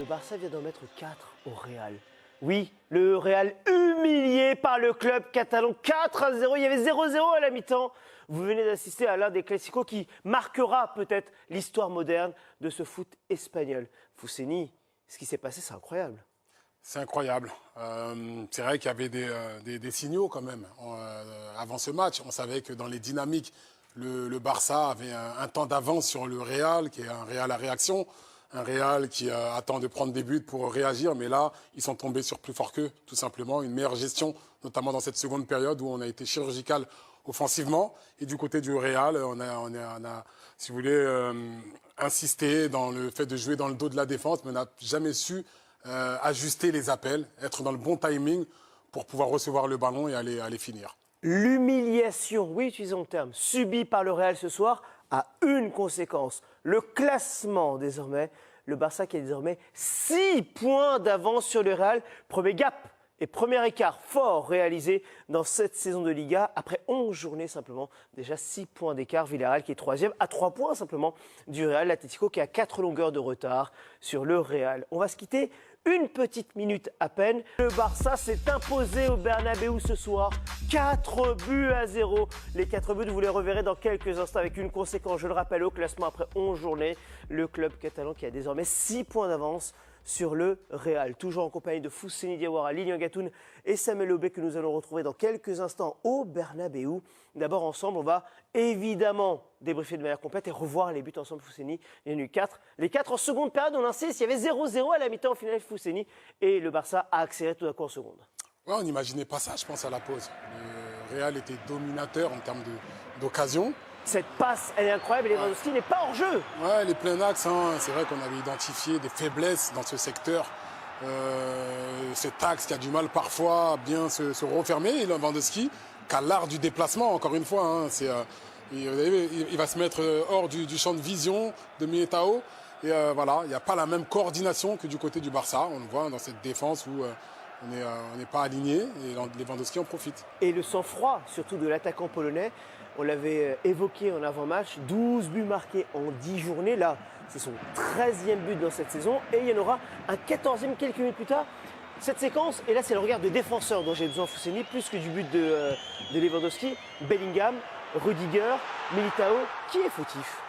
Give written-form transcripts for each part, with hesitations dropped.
Barça vient d'en mettre 4 au Real. Oui, le Real humilié par le club catalan 4-0. Il y avait 0-0 à la mi-temps. Vous venez d'assister à l'un des classicos qui marquera peut-être l'histoire moderne de ce foot espagnol. Fousseni, ce qui s'est passé, c'est incroyable. C'est incroyable. C'est vrai qu'il y avait des signaux quand même avant ce match. On savait que dans les dynamiques, le Barça avait un temps d'avance sur le Real, qui est un Real à réaction. Un Real qui attend de prendre des buts pour réagir, mais là, ils sont tombés sur plus fort qu'eux, tout simplement. Une meilleure gestion, notamment dans cette seconde période où on a été chirurgical offensivement. Et du côté du Real, on a si vous voulez, insisté dans le fait de jouer dans le dos de la défense, mais on n'a jamais su ajuster les appels, être dans le bon timing pour pouvoir recevoir le ballon et aller finir. L'humiliation, oui, utilisons le terme, subie par le Real ce soir a une conséquence. Le classement désormais, le Barça qui a désormais 6 points d'avance sur le Real. Premier gap et premier écart fort réalisé dans cette saison de Liga. Après 11 journées simplement, déjà 6 points d'écart. Villarreal qui est 3e à 3 points simplement du Real. L'Atlético qui a 4 longueurs de retard sur le Real. On va se quitter une petite minute à peine. Le Barça s'est imposé au Bernabéu ce soir. 4-0. Les 4 buts, vous les reverrez dans quelques instants avec une conséquence, je le rappelle, au classement après 11 journées. Le club catalan qui a désormais 6 points d'avance sur le Real. Toujours en compagnie de Fousseni Diawara, Lilian Gatoun et Samuel Aubé que nous allons retrouver dans quelques instants au Bernabéu. D'abord ensemble, on va évidemment débriefer de manière complète et revoir les buts ensemble, Fousseni. Il y en a eu 4. Les 4 en seconde période, on insiste, il y avait 0-0 à la mi-temps au final, Fousseni. Et le Barça a accéléré tout d'un coup en seconde. Ouais, on n'imaginait pas ça, je pense, à la pause. Le Real était dominateur en termes d'occasion. Cette passe, elle est incroyable et Lewandowski n'est pas hors jeu. Ouais, les pleins axes, hein, c'est vrai qu'on avait identifié des faiblesses dans ce secteur. Cet axe qui a du mal parfois à bien se refermer. Et Lewandowski, qui a l'art du déplacement, encore une fois. Hein, il va se mettre hors du champ de vision de Militao. Et voilà, il n'y a pas la même coordination que du côté du Barça. On le voit dans cette défense où on n'est pas aligné et Lewandowski en profite. Et le sang-froid, surtout de l'attaquant polonais. On l'avait évoqué en avant-match, 12 buts marqués en 10 journées. Là, c'est son 13e but dans cette saison. Et il y en aura un 14e quelques minutes plus tard. Cette séquence, et là c'est le regard de défenseur dont j'ai besoin, Fousseni, plus que du but de Lewandowski. Bellingham, Rudiger, Militao, qui est fautif?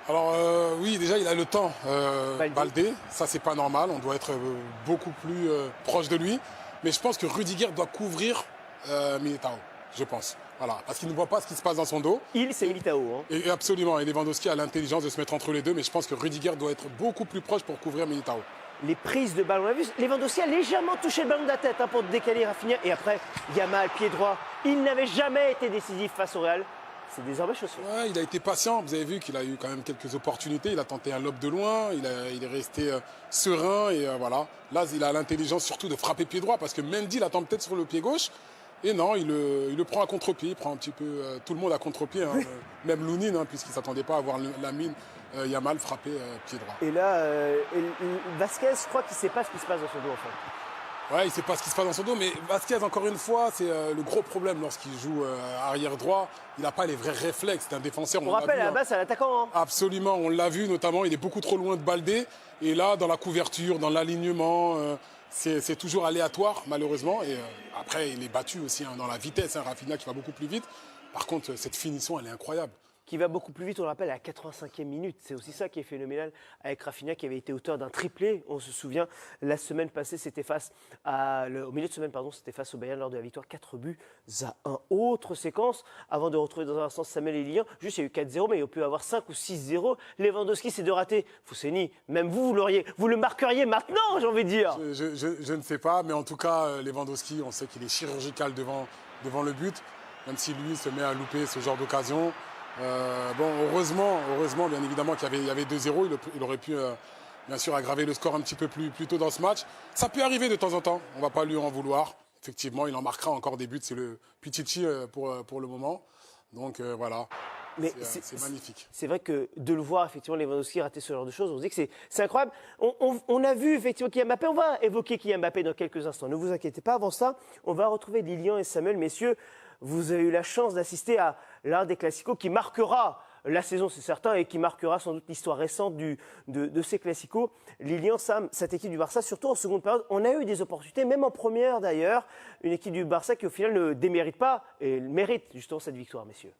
Alors oui, déjà il a le temps, Baldé. Ça c'est pas normal, on doit être beaucoup plus proche de lui. Mais je pense que Rudiger doit couvrir Militao, je pense. Voilà, parce qu'il ne voit pas ce qui se passe dans son dos. C'est Militao. Hein. Et absolument, et Lewandowski a l'intelligence de se mettre entre les deux, mais je pense que Rudiger doit être beaucoup plus proche pour couvrir Militao. Les prises de ballon, on a vu, Lewandowski a légèrement touché le ballon de la tête pour décaler Rafinha. Et après, Yamal, pied droit. Il n'avait jamais été décisif face au Real. C'est désormais chose faite. Ouais, il a été patient. Vous avez vu qu'il a eu quand même quelques opportunités. Il a tenté un lob de loin. Il est resté serein. Et voilà. Là, il a l'intelligence surtout de frapper pied droit parce que Mendy l'attend peut-être sur le pied gauche. Et non, il le prend à contre-pied. Il prend un petit peu tout le monde à contre-pied. Hein, même Lounine, hein, puisqu'il ne s'attendait pas à voir Lamine Yamal frapper pied droit. Et là, Vasquez, je crois qu'il ne sait pas ce qui se passe dans son dos en fait. Ouais, il ne sait pas ce qui se passe dans son dos, mais Vasquez, encore une fois, c'est le gros problème lorsqu'il joue arrière droit. Il n'a pas les vrais réflexes. C'est un défenseur. On rappelle, à la base, c'est un attaquant. Hein. Absolument, on l'a vu notamment. Il est beaucoup trop loin de Baldé. Et là, dans la couverture, dans l'alignement, c'est toujours aléatoire, malheureusement. Et après, il est battu aussi dans la vitesse. Hein, Rafinha qui va beaucoup plus vite. Par contre, cette finition, elle est incroyable. Qui va beaucoup plus vite, on le rappelle, à la 85e minute. C'est aussi ça qui est phénoménal avec Rafinha qui avait été auteur d'un triplé. On se souvient, la semaine passée, c'était au milieu de semaine, c'était face au Bayern lors de la victoire 4-1. Autre séquence, avant de retrouver dans un instant Samuel et Lilian. Juste, il y a eu 4-0, mais il aurait pu y avoir 5 ou 6-0. Lewandowski, c'est de rater. Fousseni, même vous le marqueriez maintenant, j'ai envie de dire. Je ne sais pas, mais en tout cas, Lewandowski, on sait qu'il est chirurgical devant le but, même si lui se met à louper ce genre d'occasion. Heureusement, bien évidemment qu'il y avait 2-0, il aurait pu bien sûr aggraver le score un petit peu plus tôt dans ce match. Ça peut arriver de temps en temps, on ne va pas lui en vouloir. Effectivement, il en marquera encore des buts, c'est le Pichichi pour le moment. Donc voilà, c'est magnifique. C'est vrai que de le voir effectivement Lewandowski rater ce genre de choses, on se dit que c'est incroyable. On a vu effectivement Kylian Mbappé, on va évoquer Kylian Mbappé dans quelques instants. Ne vous inquiétez pas, avant ça, on va retrouver Lilian et Samuel. Messieurs, vous avez eu la chance d'assister à l'un des classicos qui marquera la saison, c'est certain, et qui marquera sans doute l'histoire récente de ces classicos. Lilian, Sam, cette équipe du Barça, surtout en seconde période, on a eu des opportunités, même en première d'ailleurs, une équipe du Barça qui au final ne démérite pas et mérite justement cette victoire, messieurs.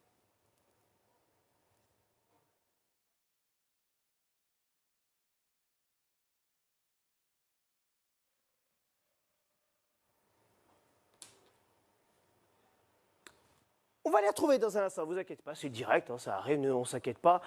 On va les retrouver dans un instant, ne vous inquiétez pas, c'est direct, hein, ça arrive, on ne s'inquiète pas.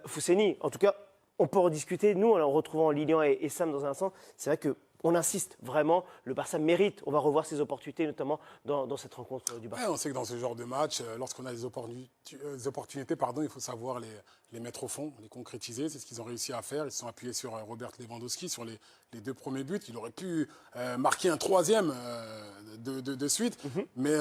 Fousseni, en tout cas, on peut en discuter, nous, en retrouvant Lilian et Sam dans un instant. C'est vrai qu'on insiste vraiment, le Barça mérite, on va revoir ses opportunités, notamment dans cette rencontre du Barça. Ouais, on sait que dans ce genre de match, lorsqu'on a des opportunités, il faut savoir les mettre au fond, les concrétiser. C'est ce qu'ils ont réussi à faire. Ils se sont appuyés sur Robert Lewandowski sur les 2 premiers buts. Il aurait pu marquer un 3e de suite. Mais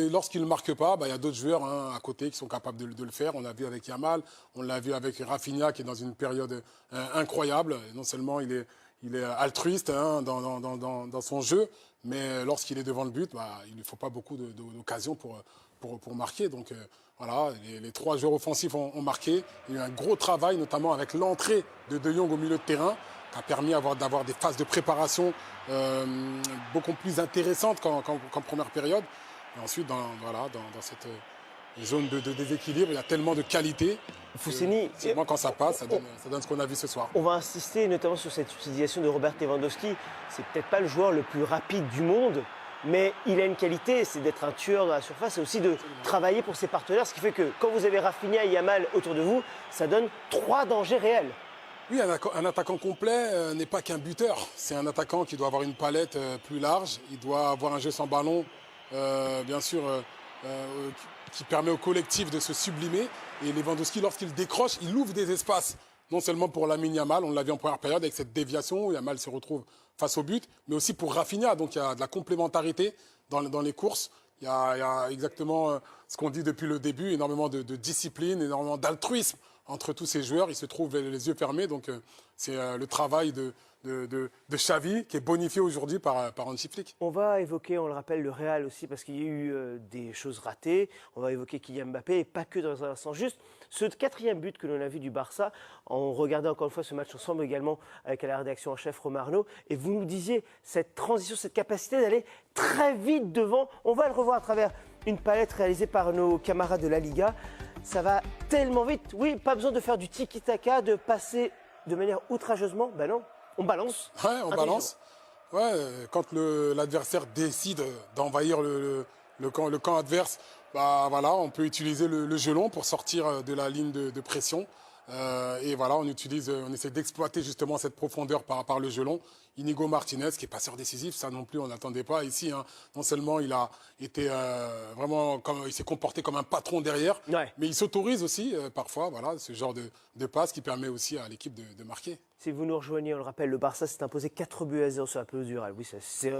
lorsqu'il ne marque pas, il y a d'autres joueurs à côté qui sont capables de le faire. On l'a vu avec Yamal, on l'a vu avec Rafinha qui est dans une période incroyable. Non seulement il est altruiste dans son jeu, mais lorsqu'il est devant le but, il ne faut pas beaucoup d'occasions pour marquer. Donc voilà, les 3 joueurs offensifs ont marqué. Il y a eu un gros travail, notamment avec l'entrée de De Jong au milieu de terrain, qui a permis d'avoir des phases de préparation beaucoup plus intéressantes qu'en première période. Et ensuite, dans cette zone de déséquilibre, il y a tellement de qualité. Fousseni, quand ça passe, ça donne ce qu'on a vu ce soir. On va insister notamment sur cette utilisation de Robert Lewandowski. C'est peut-être pas le joueur le plus rapide du monde, mais il a une qualité, c'est d'être un tueur dans la surface et aussi de travailler pour ses partenaires. Ce qui fait que quand vous avez Rafinha et Yamal autour de vous, ça donne 3 dangers réels. Oui, un attaquant complet n'est pas qu'un buteur. C'est un attaquant qui doit avoir une palette plus large. Il doit avoir un jeu sans ballon, bien sûr, qui permet au collectif de se sublimer. Et Lewandowski, lorsqu'il décroche, il ouvre des espaces. Non seulement pour Lamine Yamal, on l'a vu en première période avec cette déviation où Yamal se retrouve face au but, mais aussi pour Rafinha. Donc il y a de la complémentarité dans les courses. Il y a exactement ce qu'on dit depuis le début, énormément de discipline, énormément d'altruisme entre tous ces joueurs. Ils se trouvent les yeux fermés. Donc c'est le travail de Xavi qui est bonifié aujourd'hui par Hansi Flick. On va évoquer, on le rappelle, le Real aussi parce qu'il y a eu des choses ratées. On va évoquer Kylian Mbappé et pas que dans un instant. Juste ce 4e but que l'on a vu du Barça, on regardait encore une fois ce match ensemble également avec la rédaction en chef Romarno. Et vous nous disiez cette transition, cette capacité d'aller très vite devant. On va le revoir à travers une palette réalisée par nos camarades de la Liga. Ça va tellement vite. Oui, pas besoin de faire du tiki-taka, de passer de manière outrageusement. Ben non. On balance. Ouais, on balance. Ouais, quand l'adversaire décide d'envahir le camp adverse, on peut utiliser le jeu long pour sortir de la ligne de pression. Et voilà, on essaie d'exploiter justement cette profondeur par le jeu long. Inigo Martinez, qui est passeur décisif, ça non plus, on n'attendait pas ici. Non seulement il a été il s'est comporté comme un patron derrière, mais il s'autorise aussi parfois, ce genre de passe qui permet aussi à l'équipe de marquer. Si vous nous rejoignez, on le rappelle, le Barça s'est imposé 4-0 sur la pelouse du Real. Oui, c'est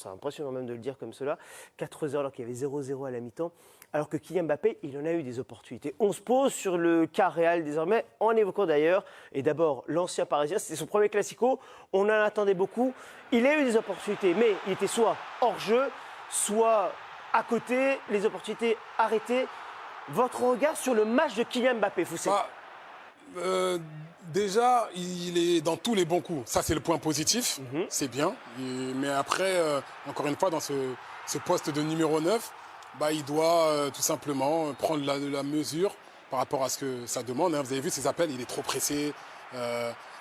impressionnant même de le dire comme cela. 4-0 alors qu'il y avait 0-0 à la mi-temps. Alors que Kylian Mbappé, il en a eu des opportunités. On se pose sur le cas Real désormais, en évoquant d'ailleurs, et d'abord l'ancien Parisien, c'était son premier classico, on en attendait beaucoup. Il a eu des opportunités, mais il était soit hors jeu, soit à côté, les opportunités arrêtées. Votre regard sur le match de Kylian Mbappé, Foussé? Déjà, il est dans tous les bons coups. Ça, c'est le point positif. C'est bien. Mais après, encore une fois, dans ce poste de numéro 9, il doit tout simplement prendre la mesure par rapport à ce que ça demande. Vous avez vu ses appels, il est trop pressé.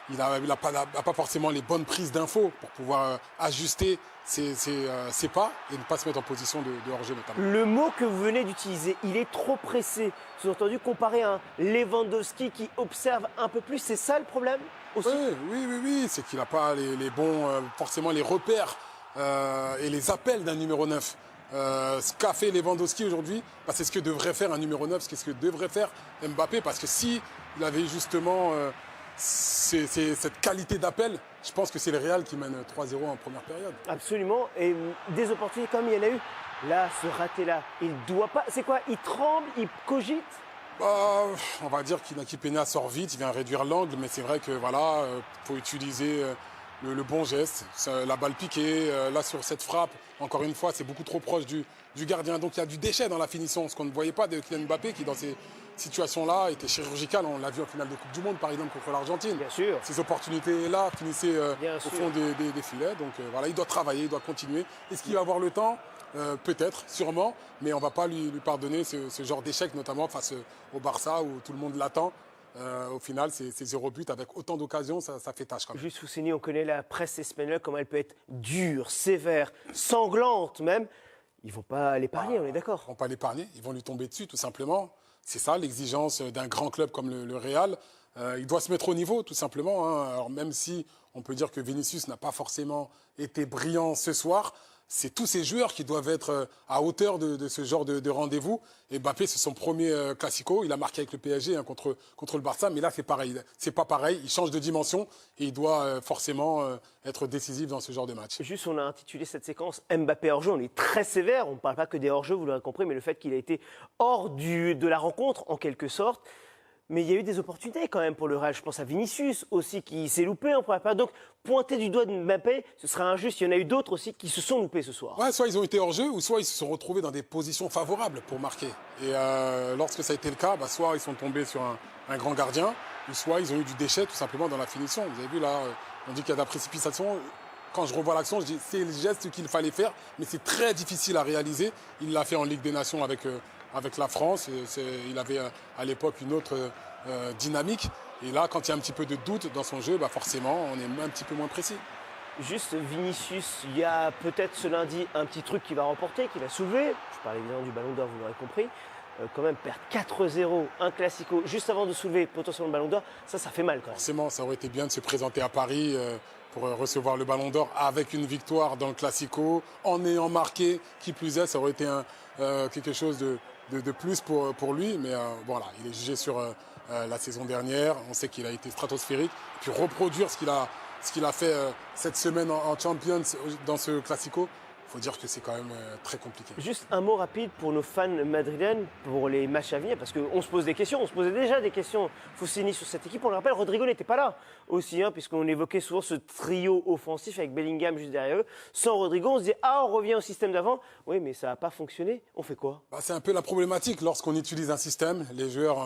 Il n'a pas forcément les bonnes prises d'infos pour pouvoir ajuster ses pas et ne pas se mettre en position de hors-jeu notamment. Le mot que vous venez d'utiliser, il est trop pressé. Sous-entendu, comparé à un Lewandowski qui observe un peu plus, c'est ça le problème aussi? Oui, c'est qu'il n'a pas les bons, forcément les repères et les appels d'un numéro 9. Ce qu'a fait Lewandowski aujourd'hui, c'est ce que devrait faire un numéro 9, c'est ce que devrait faire Mbappé, parce que s'il avait justement cette qualité d'appel, je pense que c'est le Real qui mène 3-0 en première période. Absolument, et des opportunités comme il y en a eu. Là, ce raté-là, il doit pas... C'est quoi? Il tremble, il cogite? On va dire qu'Inaki Peña sort vite, il vient réduire l'angle, mais c'est vrai que faut utiliser le bon geste, la balle piquée. Là, sur cette frappe, encore une fois, c'est beaucoup trop proche du gardien. Donc il y a du déchet dans la finition, ce qu'on ne voyait pas de Kylian Mbappé qui, dans ces situations-là, était chirurgical. On l'a vu en finale de Coupe du Monde, par exemple, contre l'Argentine. Bien sûr. Ces opportunités-là finissaient Bien au sûr. fond des filets. Donc voilà, il doit travailler, il doit continuer. Est-ce qu'il va avoir le temps? Peut-être, sûrement, mais on ne va pas lui pardonner ce genre d'échec, notamment face au Barça où tout le monde l'attend. Au final, c'est 0 but avec autant d'occasions, ça fait tâche quand même. Juste Fousseni, on connaît la presse espagnole, comment elle peut être dure, sévère, sanglante même. Ils ne vont pas l'épargner, on est d'accord. Ils ne vont pas l'épargner, ils vont lui tomber dessus tout simplement. C'est ça l'exigence d'un grand club comme le Real. Il doit se mettre au niveau tout simplement. Hein. Alors même si on peut dire que Vinicius n'a pas forcément été brillant ce soir, c'est tous ces joueurs qui doivent être à hauteur de ce genre de rendez-vous. Et Mbappé, c'est son premier classico. Il a marqué avec le PSG hein, contre le Barça. Mais là, c'est pareil. C'est pas pareil. Il change de dimension et il doit forcément être décisif dans ce genre de match. Juste, on a intitulé cette séquence Mbappé hors-jeu. On est très sévère. On ne parle pas que des hors-jeux, vous l'aurez compris, mais le fait qu'il a été hors de la rencontre, en quelque sorte. Mais il y a eu des opportunités quand même pour le Real. Je pense à Vinicius aussi qui s'est loupé en première période. Donc, pointer du doigt de Mbappé, ce serait injuste. Il y en a eu d'autres aussi qui se sont loupés ce soir. Ouais, soit ils ont été hors jeu, ou soit ils se sont retrouvés dans des positions favorables pour marquer. Et lorsque ça a été le cas, soit ils sont tombés sur un grand gardien, ou soit ils ont eu du déchet tout simplement dans la finition. Vous avez vu là, on dit qu'il y a de la précipitation. Quand je revois l'action, je dis c'est le geste qu'il fallait faire, mais c'est très difficile à réaliser. Il l'a fait en Ligue des Nations avec la France. Il avait à l'époque une autre dynamique. Et là, quand il y a un petit peu de doute dans son jeu, forcément, on est un petit peu moins précis. Juste Vinicius, il y a peut-être ce lundi un petit truc qui va remporter, qui va soulever. Je parle évidemment du Ballon d'Or, vous l'aurez compris. Quand même perdre 4-0, un classico, juste avant de soulever potentiellement le Ballon d'Or, ça fait mal quand même. Forcément, ça aurait été bien de se présenter à Paris pour recevoir le Ballon d'Or avec une victoire dans le classico, en ayant marqué, qui plus est, ça aurait été quelque chose de plus pour lui. Mais voilà, il est jugé sur la saison dernière. On sait qu'il a été stratosphérique. Et puis reproduire ce qu'il a fait cette semaine en Champions dans ce classico, il faut dire que c'est quand même très compliqué. Juste un mot rapide pour nos fans madrilènes, pour les matchs à venir, parce qu'on se pose des questions. On se posait déjà des questions, Fousseni, sur cette équipe. On le rappelle, Rodrigo n'était pas là aussi, puisqu'on évoquait souvent ce trio offensif avec Bellingham juste derrière eux. Sans Rodrigo, on se disait, on revient au système d'avant. Oui, mais ça n'a pas fonctionné. On fait quoi? C'est un peu la problématique lorsqu'on utilise un système. Les joueurs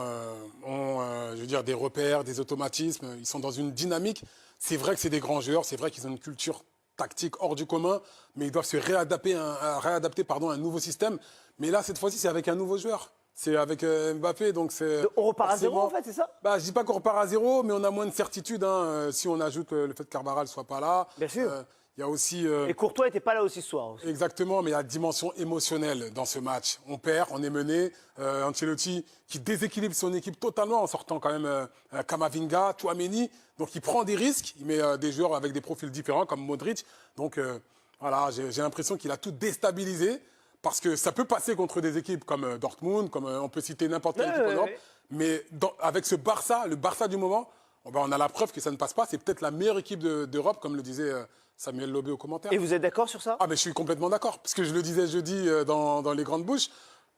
ont des repères, des automatismes. Ils sont dans une dynamique. C'est vrai que c'est des grands joueurs. C'est vrai qu'ils ont une culture tactique hors du commun, mais ils doivent se réadapter à un nouveau système. Mais là, cette fois-ci, c'est avec un nouveau joueur. C'est avec Mbappé, donc c'est... On repart à zéro, en fait, c'est ça? Je dis pas qu'on repart à zéro, mais on a moins de certitude. Si on ajoute le fait que Carvajal ne soit pas là. Bien sûr. Il y a aussi... Et Courtois n'était pas là aussi ce soir. Aussi. Exactement, mais il y a la dimension émotionnelle dans ce match. On perd, on est mené. Ancelotti qui déséquilibre son équipe totalement en sortant quand même Camavinga, Tchouaméni. Donc il prend des risques, il met des joueurs avec des profils différents comme Modric. Donc voilà, j'ai l'impression qu'il a tout déstabilisé parce que ça peut passer contre des équipes comme Dortmund, comme on peut citer n'importe quelle équipe en Europe. Mais avec ce Barça, le Barça du moment, on a la preuve que ça ne passe pas. C'est peut-être la meilleure équipe d'Europe, comme le disait Samuel Lobé au commentaire. Et vous êtes d'accord sur ça? Mais je suis complètement d'accord. Parce que je le disais jeudi dans les grandes bouches.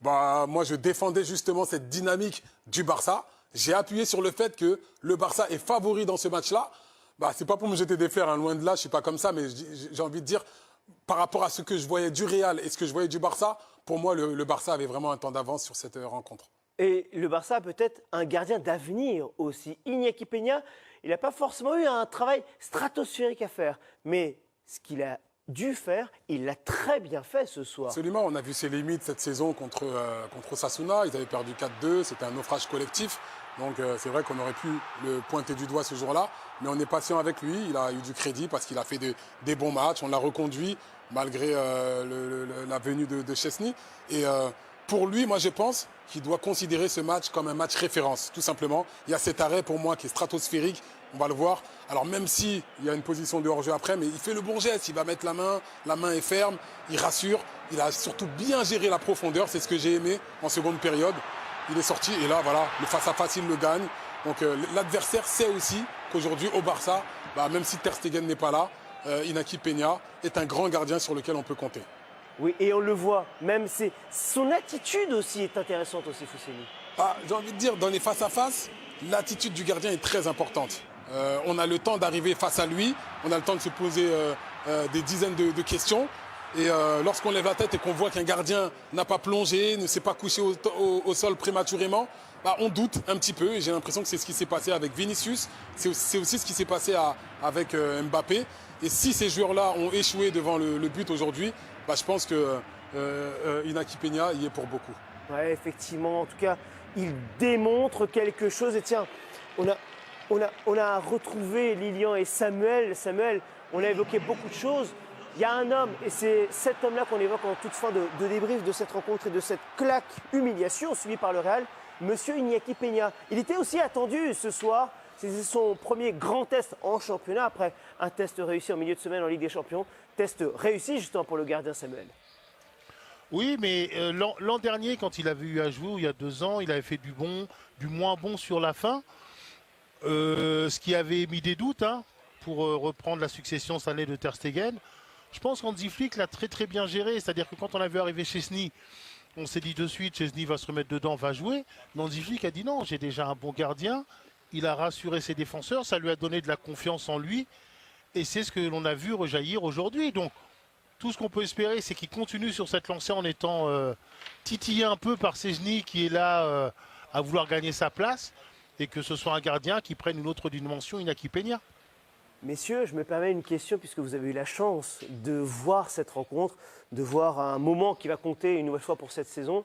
Moi, je défendais justement cette dynamique du Barça. J'ai appuyé sur le fait que le Barça est favori dans ce match-là. C'est pas pour me jeter des fleurs, loin de là, je suis pas comme ça, mais j'ai envie de dire, par rapport à ce que je voyais du Real et ce que je voyais du Barça, pour moi, le Barça avait vraiment un temps d'avance sur cette rencontre. Et le Barça a peut-être un gardien d'avenir aussi. Iñaki Peña, il n'a pas forcément eu un travail stratosphérique à faire, mais ce qu'il a dû faire, il l'a très bien fait ce soir. Absolument, on a vu ses limites cette saison contre Osasuna. Ils avaient perdu 4-2, c'était un naufrage collectif. Donc c'est vrai qu'on aurait pu le pointer du doigt ce jour-là, mais on est patient avec lui. Il a eu du crédit parce qu'il a fait des bons matchs. On l'a reconduit malgré la venue de Chesney. Et pour lui, moi je pense qu'il doit considérer ce match comme un match référence, tout simplement. Il y a cet arrêt pour moi qui est stratosphérique. On va le voir. Alors même s'il y a une position de hors-jeu après, mais il fait le bon geste. Il va mettre la main est ferme, il rassure. Il a surtout bien géré la profondeur. C'est ce que j'ai aimé en seconde période. Il est sorti et là, voilà, le face-à-face, il le gagne. Donc l'adversaire sait aussi qu'aujourd'hui, au Barça, même si Ter Stegen n'est pas là, Iñaki Peña est un grand gardien sur lequel on peut compter. Oui, et on le voit, même son attitude aussi est intéressante aussi, Fousseni. J'ai envie de dire, dans les face-à-face, l'attitude du gardien est très importante. On a le temps d'arriver face à lui, on a le temps de se poser des dizaines de questions. Et lorsqu'on lève la tête et qu'on voit qu'un gardien n'a pas plongé, ne s'est pas couché au sol prématurément, bah, on doute un petit peu. Et j'ai l'impression que c'est ce qui s'est passé avec Vinicius. C'est aussi ce qui s'est passé avec Mbappé. Et si ces joueurs-là ont échoué devant le but aujourd'hui, bah, je pense que Inaki Peña y est pour beaucoup. Ouais, effectivement. En tout cas, il démontre quelque chose. Et tiens, on a retrouvé Lilian et Samuel. Samuel, on a évoqué beaucoup de choses. Il y a un homme, et c'est cet homme-là qu'on évoque en toute fin de débrief de cette rencontre et de cette claque humiliation subie par le Real, Monsieur Iñaki Peña. Il était aussi attendu ce soir. C'est son premier grand test en championnat après un test réussi en milieu de semaine en Ligue des Champions. Test réussi justement pour le gardien Samuel. Oui, mais l'an dernier, quand il avait eu à jouer, il y a 2 ans, il avait fait du moins bon sur la fin. Ce qui avait mis des doutes pour reprendre la succession cette année de Ter Stegen. Je pense qu'Hansi Flick l'a très très bien géré. C'est-à-dire que quand on a vu arriver Szczesny, on s'est dit de suite, Szczesny va se remettre dedans, va jouer. Mais Hansi Flick a dit non, j'ai déjà un bon gardien. Il a rassuré ses défenseurs, ça lui a donné de la confiance en lui. Et c'est ce que l'on a vu rejaillir aujourd'hui. Donc, tout ce qu'on peut espérer, c'est qu'il continue sur cette lancée en étant titillé un peu par Szczesny qui est là à vouloir gagner sa place. Et que ce soit un gardien qui prenne une autre dimension, Iñaki Peña. Messieurs, je me permets une question puisque vous avez eu la chance de voir cette rencontre, de voir un moment qui va compter une nouvelle fois pour cette saison.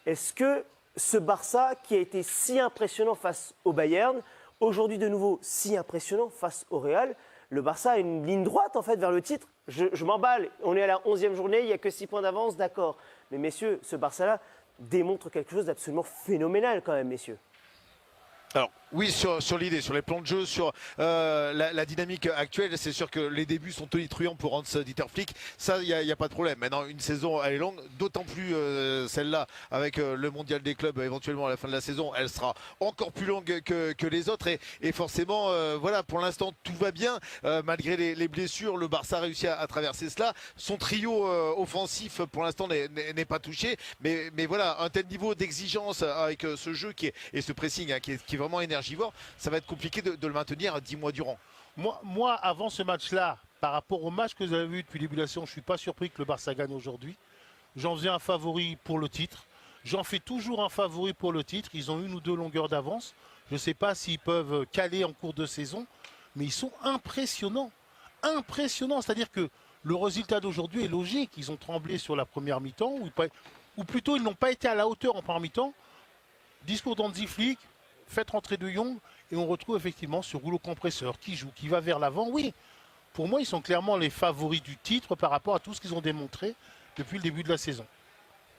Est-ce que ce Barça qui a été si impressionnant face au Bayern, aujourd'hui de nouveau si impressionnant face au Real, le Barça a une ligne droite en fait vers le titre? Je m'emballe, on est à la 11e journée, il n'y a que 6 points d'avance, d'accord. Mais messieurs, ce Barça-là démontre quelque chose d'absolument phénoménal quand même, messieurs. Alors oui, sur l'idée, sur les plans de jeu, sur la dynamique actuelle, c'est sûr que les débuts sont tonitruants pour Hans-Dieter Flick. Ça, il n'y a pas de problème. Maintenant, une saison, elle est longue, d'autant plus celle-là, avec le mondial des clubs éventuellement à la fin de la saison, elle sera encore plus longue que les autres. Et forcément, voilà, pour l'instant, tout va bien. Malgré les blessures, le Barça a réussi à traverser cela. Son trio offensif, pour l'instant, n'est pas touché. Mais voilà, un tel niveau d'exigence avec ce jeu et ce pressing qui est vraiment énergivore, ça va être compliqué de le maintenir 10 mois durant. Moi, avant ce match-là, par rapport au match que vous avez vu depuis le début de la saison, je ne suis pas surpris que le Barça gagne aujourd'hui. J'en faisais un favori pour le titre. J'en fais toujours un favori pour le titre. Ils ont 1 ou 2 longueurs d'avance. Je ne sais pas s'ils peuvent caler en cours de saison, mais ils sont impressionnants. Impressionnants. C'est-à-dire que le résultat d'aujourd'hui est logique. Ils ont tremblé sur la première mi-temps, ou plutôt ils n'ont pas été à la hauteur en première mi-temps. Discours d'Hansi Flick. Faites rentrer De Jong et on retrouve effectivement ce rouleau compresseur qui joue, qui va vers l'avant. Oui, pour moi, ils sont clairement les favoris du titre par rapport à tout ce qu'ils ont démontré depuis le début de la saison.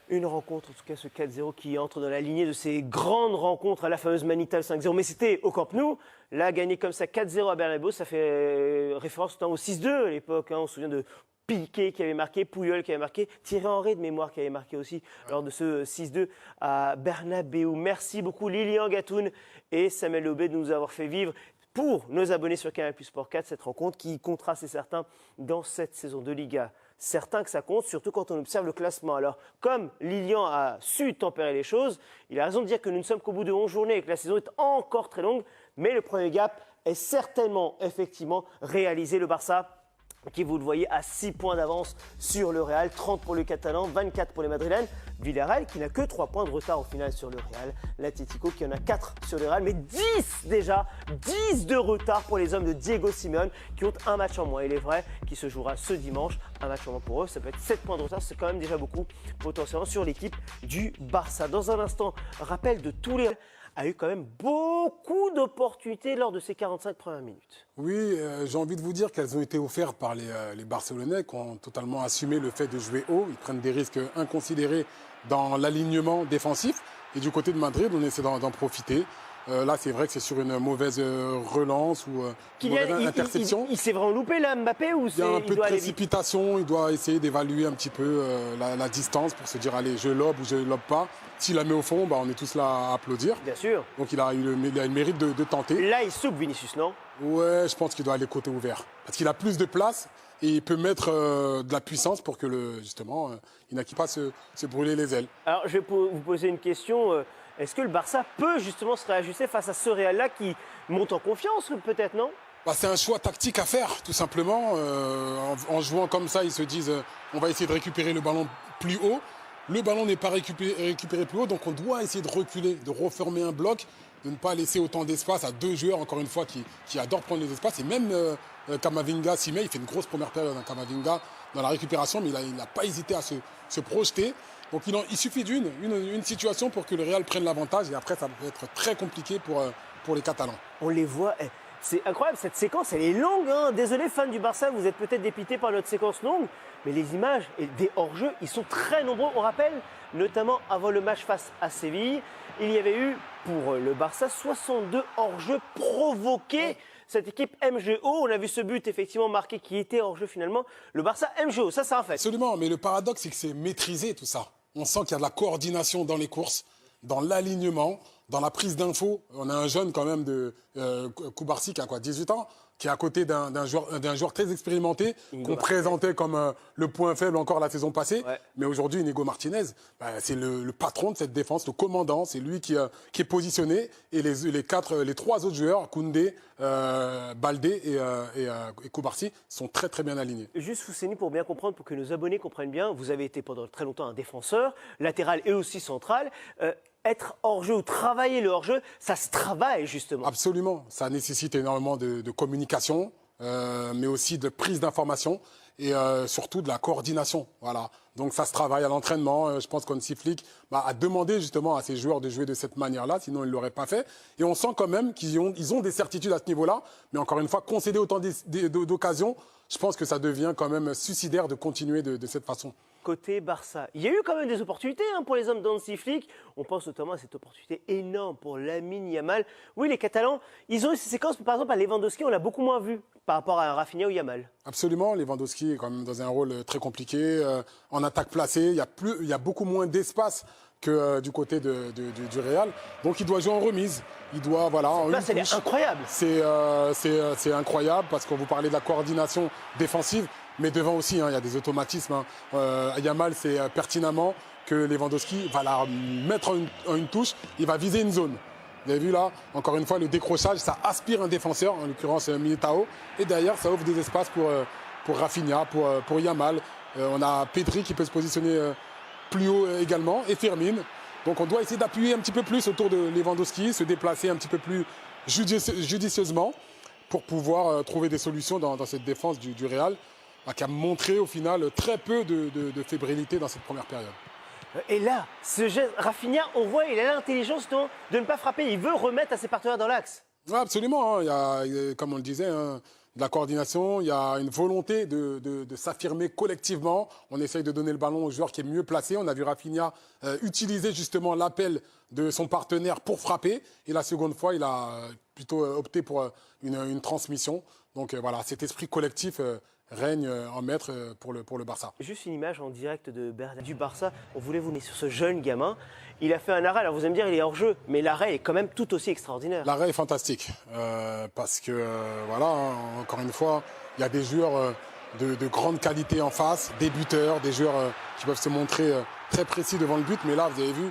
Une rencontre, en tout cas ce 4-0 qui entre dans la lignée de ces grandes rencontres à la fameuse Manita 5-0. Mais c'était au Camp Nou. Là, gagner comme ça 4-0 à Bernabéu, ça fait référence au 6-2 à l'époque. On se souvient de Piqué qui avait marqué, Puyol qui avait marqué, Thierry Henry de mémoire qui avait marqué aussi lors de ce 6-2 à Bernabéu. Merci beaucoup Lilian Gatoun et Samuel Lobé de nous avoir fait vivre pour nos abonnés sur Canal+ Sport 4 cette rencontre qui comptera, c'est certain, dans cette saison de Liga. Certain que ça compte, surtout quand on observe le classement. Alors, comme Lilian a su tempérer les choses, il a raison de dire que nous ne sommes qu'au bout de 11 journées et que la saison est encore très longue, mais le premier gap est certainement, effectivement, réalisé. Le Barça qui, vous le voyez, a 6 points d'avance sur le Real, 30 pour le Catalan, 24 pour les Madrilènes. Villarreal qui n'a que 3 points de retard au final sur le Real. L'Atlético qui en a 4 sur le Real, mais 10 déjà, 10 de retard pour les hommes de Diego Simeone qui ont un match en moins. Il est vrai qui se jouera ce dimanche, un match en moins pour eux. Ça peut être 7 points de retard, c'est quand même déjà beaucoup potentiellement sur l'équipe du Barça. Dans un instant, rappel de tous les... a eu quand même beaucoup d'opportunités lors de ces 45 premières minutes. Oui, j'ai envie de vous dire qu'elles ont été offertes par les Barcelonais qui ont totalement assumé le fait de jouer haut. Ils prennent des risques inconsidérés dans l'alignement défensif. Et du côté de Madrid, on essaie d'en profiter. Là, c'est vrai que c'est sur une mauvaise relance ou une mauvaise interception. Il s'est vraiment loupé là, Mbappé, ou il y a un peu de précipitation. Il doit essayer d'évaluer un petit peu la distance pour se dire, allez, je lobe ou je lobe pas. S'il la met au fond, on est tous là à applaudir. Bien sûr. Donc il a eu le mérite de tenter. Là, il soupe Vinicius, non? Ouais, je pense qu'il doit aller côté ouvert. Parce qu'il a plus de place et il peut mettre de la puissance pour que, justement, il n'a pas se brûler les ailes. Alors, je vais vous poser une question. Est-ce que le Barça peut justement se réajuster face à ce Real-là qui monte en confiance, peut-être, non? C'est un choix tactique à faire, tout simplement. En jouant comme ça, ils se disent on va essayer de récupérer le ballon plus haut. Le ballon n'est pas récupéré plus haut, donc on doit essayer de reculer, de reformer un bloc, de ne pas laisser autant d'espace à deux joueurs, encore une fois, qui adorent prendre les espaces. Et même Camavinga s'y met, il fait une grosse première période dans Camavinga dans la récupération, mais il n'a pas hésité à se projeter. Donc il suffit d'une situation pour que le Real prenne l'avantage, et après ça peut être très compliqué pour les Catalans. On les voit, c'est incroyable, cette séquence, elle est longue. Hein. Désolé, fans du Barça, vous êtes peut-être dépités par notre séquence longue, mais les images et des hors-jeux, ils sont très nombreux. On rappelle, notamment avant le match face à Séville, il y avait eu pour le Barça 62 hors-jeux provoqués. Cette équipe MGO, on a vu ce but effectivement marqué qui était hors-jeu finalement. Le Barça MGO, ça c'est un fait. Absolument, mais le paradoxe c'est que c'est maîtrisé tout ça. On sent qu'il y a de la coordination dans les courses, dans l'alignement, dans la prise d'infos. On a un jeune quand même de Kubarsi qui a 18 ans, qui est à côté d'un joueur très expérimenté, qu'on présentait comme le point faible encore la saison passée. Ouais. Mais aujourd'hui, Inigo Martinez, c'est le patron de cette défense, le commandant. C'est lui qui est positionné. Et les trois autres joueurs, Koundé, Baldé et Kubarsi, sont très très bien alignés. Juste Fousseni, pour bien comprendre, pour que nos abonnés comprennent bien, vous avez été pendant très longtemps un défenseur, latéral et aussi central. Être hors-jeu ou travailler le hors-jeu, ça se travaille justement. Absolument, ça nécessite énormément de communication, mais aussi de prise d'information et surtout de la coordination. Voilà. Donc ça se travaille à l'entraînement. Je pense qu'Hansi Flick a demandé justement à ses joueurs de jouer de cette manière-là, sinon ils ne l'auraient pas fait. Et on sent quand même qu'ils ont des certitudes à ce niveau-là, mais encore une fois, concéder autant d'occasions, je pense que ça devient quand même suicidaire de continuer de cette façon. Côté Barça, il y a eu quand même des opportunités pour les hommes d'Hansi Flick. On pense notamment à cette opportunité énorme pour Lamine Yamal. Oui, les Catalans, ils ont eu ces séquences, par exemple à Lewandowski, on l'a beaucoup moins vu par rapport à Rafinha ou Yamal. Absolument, Lewandowski est quand même dans un rôle très compliqué. En attaque placée, il y a beaucoup moins d'espace que du côté du Real. Donc il doit jouer en remise. Il doit, voilà, en là, c'est incroyable. C'est incroyable parce qu'on vous parlait de la coordination défensive. Mais devant aussi, il y a des automatismes. Yamal sait pertinemment que Lewandowski va la mettre en une touche, il va viser une zone. Vous avez vu là, encore une fois, le décrochage, ça aspire un défenseur, en l'occurrence Militao. Et derrière, ça ouvre des espaces pour Rafinha, pour Yamal. On a Pedri qui peut se positionner plus haut également, et Fermin. Donc on doit essayer d'appuyer un petit peu plus autour de Lewandowski, se déplacer un petit peu plus judicieusement pour pouvoir trouver des solutions dans cette défense du Real, qui a montré au final très peu de fébrilité dans cette première période. Et là, ce geste, Rafinha, on voit, il a l'intelligence de ne pas frapper. Il veut remettre à ses partenaires dans l'axe. Ouais, absolument. Il y a, comme on le disait, de la coordination. Il y a une volonté de s'affirmer collectivement. On essaye de donner le ballon au joueur qui est mieux placé. On a vu Rafinha utiliser justement l'appel de son partenaire pour frapper. Et la seconde fois, il a plutôt opté pour une transmission. Donc voilà, cet esprit collectif règne en maître pour le Barça. Juste une image en direct du Barça. On voulait vous mettre sur ce jeune gamin. Il a fait un arrêt. Alors vous allez me dire, il est hors jeu, mais l'arrêt est quand même tout aussi extraordinaire. L'arrêt est fantastique parce que voilà, encore une fois, il y a des joueurs de grande qualité en face, des buteurs, des joueurs qui peuvent se montrer très précis devant le but. Mais là, vous avez vu,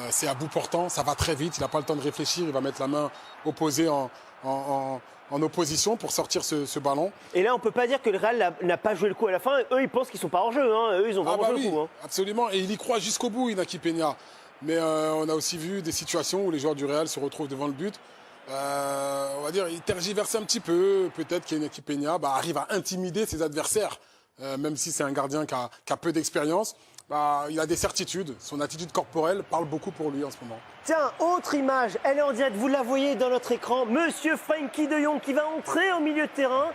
c'est à bout portant, ça va très vite. Il n'a pas le temps de réfléchir. Il va mettre la main opposée en opposition pour sortir ce ballon. Et là, on ne peut pas dire que le Real n'a pas joué le coup à la fin. Eux, ils pensent qu'ils ne sont pas hors jeu. Eux, ils ont vraiment joué le coup. Absolument. Et il y croit jusqu'au bout, Inaki Peña. Mais on a aussi vu des situations où les joueurs du Real se retrouvent devant le but. On va dire, ils tergiversent un petit peu. Peut-être qu'Inaki Peña arrive à intimider ses adversaires. Même si c'est un gardien qui a peu d'expérience. Il a des certitudes. Son attitude corporelle parle beaucoup pour lui en ce moment. Tiens, autre image, elle est en direct, vous la voyez dans notre écran. Monsieur Frenkie de Jong qui va entrer au milieu de terrain.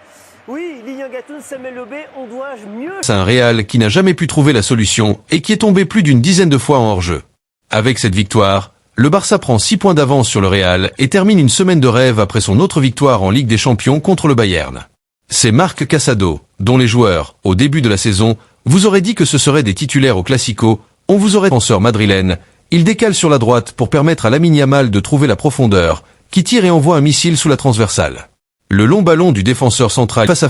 Oui, Lilian Gatoun, Samuel Lobé, on doit mieux... C'est un Real qui n'a jamais pu trouver la solution et qui est tombé plus d'une dizaine de fois en hors-jeu. Avec cette victoire, le Barça prend 6 points d'avance sur le Real et termine une semaine de rêve après son autre victoire en Ligue des Champions contre le Bayern. C'est Marc Casado, dont les joueurs, au début de la saison, vous auraient dit que ce serait des titulaires au Classico, on vous aurait penseur madrilène. Il décale sur la droite pour permettre à Lamine Yamal de trouver la profondeur, qui tire et envoie un missile sous la transversale. Le long ballon du défenseur central face à